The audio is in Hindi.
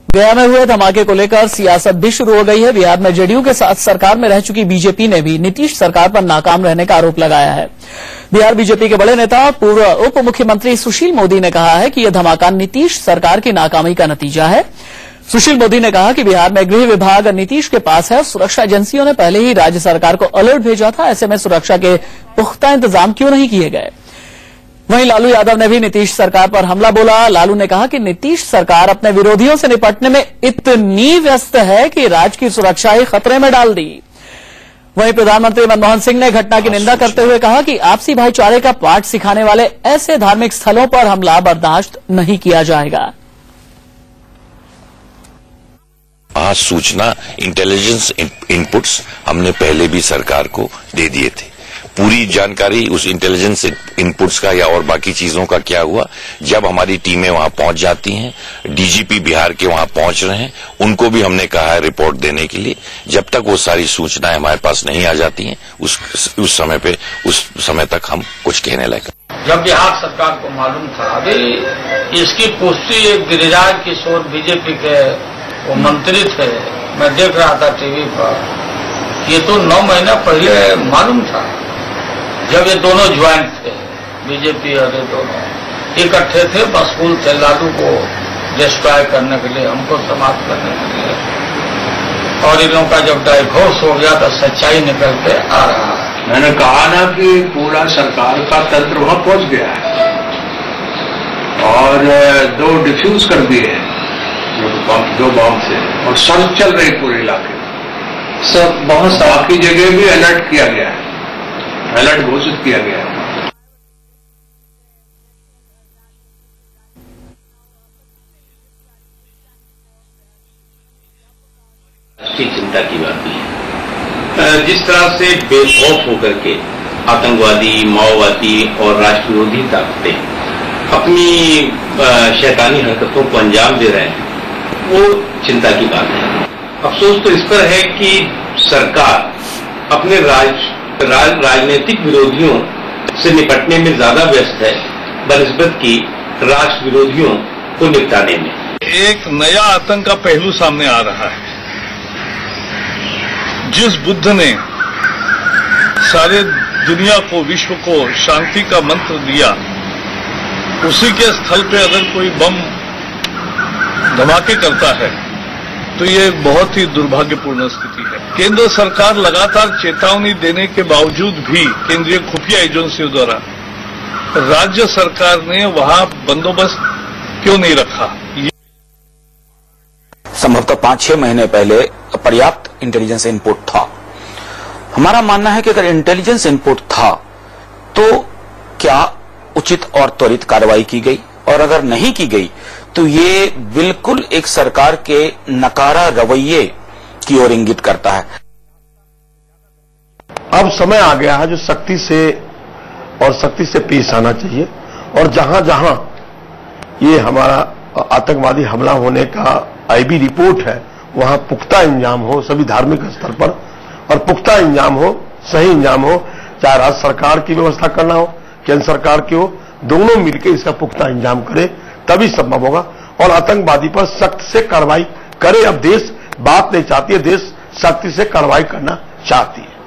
गया में हुए धमाके को लेकर सियासत भी शुरू हो गई है। बिहार में जेडीयू के साथ सरकार में रह चुकी बीजेपी ने भी नीतीश सरकार पर नाकाम रहने का आरोप लगाया है। बिहार बीजेपी के बड़े नेता पूर्व उप मुख्यमंत्री सुशील मोदी ने कहा है कि यह धमाका नीतीश सरकार की नाकामी का नतीजा है। सुशील मोदी ने कहा कि बिहार में गृह विभाग नीतीश के पास है। सुरक्षा एजेंसियों ने पहले ही राज्य सरकार को अलर्ट भेजा था। ऐसे में सुरक्षा के पुख्ता इंतजाम क्यों नहीं किए गए। वहीं लालू यादव ने भी नीतीश सरकार पर हमला बोला। लालू ने कहा कि नीतीश सरकार अपने विरोधियों से निपटने में इतनी व्यस्त है कि राज्य की सुरक्षा ही खतरे में डाल दी। वहीं प्रधानमंत्री मनमोहन सिंह ने घटना की निंदा करते हुए कहा कि आपसी भाईचारे का पाठ सिखाने वाले ऐसे धार्मिक स्थलों पर हमला बर्दाश्त नहीं किया जाएगा। आज सूचना इंटेलिजेंस इनपुट्स हमने पहले भी सरकार को दे दिए थे। पूरी जानकारी उस इंटेलिजेंस इनपुट्स का या और बाकी चीजों का क्या हुआ, जब हमारी टीमें वहां पहुंच जाती हैं, डीजीपी बिहार के वहां पहुंच रहे हैं, उनको भी हमने कहा है रिपोर्ट देने के लिए। जब तक वो सारी सूचनाएं हमारे पास नहीं आ जाती हैं, उस समय तक हम कुछ कहने लायक। जब बिहार सरकार को मालूम था, अभी इसकी पुष्टि एक गिरिराज किशोर बीजेपी के वो मंत्री थे, मैं देख रहा था टीवी पर, ये तो 9 महीना पहले मालूम था, जब ये दोनों ज्वाइंट थे, बीजेपी और ये दोनों इकट्ठे थे, मशगूल थे लालू को डिस्ट्रॉय करने के लिए, हमको समाप्त करने के लिए। और इन लोगों का जब डाइवोर्स हो गया तो सच्चाई निकल के आ रहा है। मैंने कहा ना कि पूरा सरकार का तंत्र वहां पहुंच गया है और 2 डिफ्यूज कर दिए हैं, 2 बम से, और सर्च चल रही पूरे इलाके में। सब बहुत बाकी जगह भी अलर्ट किया गया है, अलर्ट घोषित किया गया है। चिंता की बात भी है। जिस तरह से बेखौफ होकर के आतंकवादी, माओवादी और राष्ट्र विरोधी ताकतें अपनी शैतानी हरकतों को अंजाम दे रहे हैं, वो चिंता की बात है। अफसोस तो इस पर है कि सरकार अपने राजनीतिक विरोधियों से निपटने में ज्यादा व्यस्त है बनिस्बत की राष्ट्र विरोधियों को निपटाने में। एक नया आतंक का पहलू सामने आ रहा है। जिस बुद्ध ने सारे दुनिया को, विश्व को शांति का मंत्र दिया, उसी के स्थल पे अगर कोई बम धमाके करता है तो ये बहुत ही दुर्भाग्यपूर्ण स्थिति है। केंद्र सरकार लगातार चेतावनी देने के बावजूद भी केंद्रीय खुफिया एजेंसियों द्वारा राज्य सरकार ने वहां बंदोबस्त क्यों नहीं रखा। संभवतः 5-6 महीने पहले पर्याप्त इंटेलिजेंस इनपुट था। हमारा मानना है कि अगर इंटेलिजेंस इनपुट था तो क्या उचित और त्वरित कार्रवाई की गई, और अगर नहीं की गई तो ये बिल्कुल एक सरकार के नकारा रवैये की ओर इंगित करता है। अब समय आ गया है जो सख्ती से पेश आना चाहिए, और जहां जहां ये हमारा आतंकवादी हमला होने का आईबी रिपोर्ट है, वहां पुख्ता इंजाम हो सभी धार्मिक स्तर पर, और पुख्ता इंजाम हो, सही इंजाम हो, चाहे राज्य सरकार की व्यवस्था करना हो, केंद्र सरकार की हो, दोनों मिलकर इसका पुख्ता इंजाम करे, तभी संभव होगा। और आतंकवादी पर सख्त से कार्रवाई करे। अब देश बात नहीं चाहती है, देश सख्ती से कार्रवाई करना चाहती है।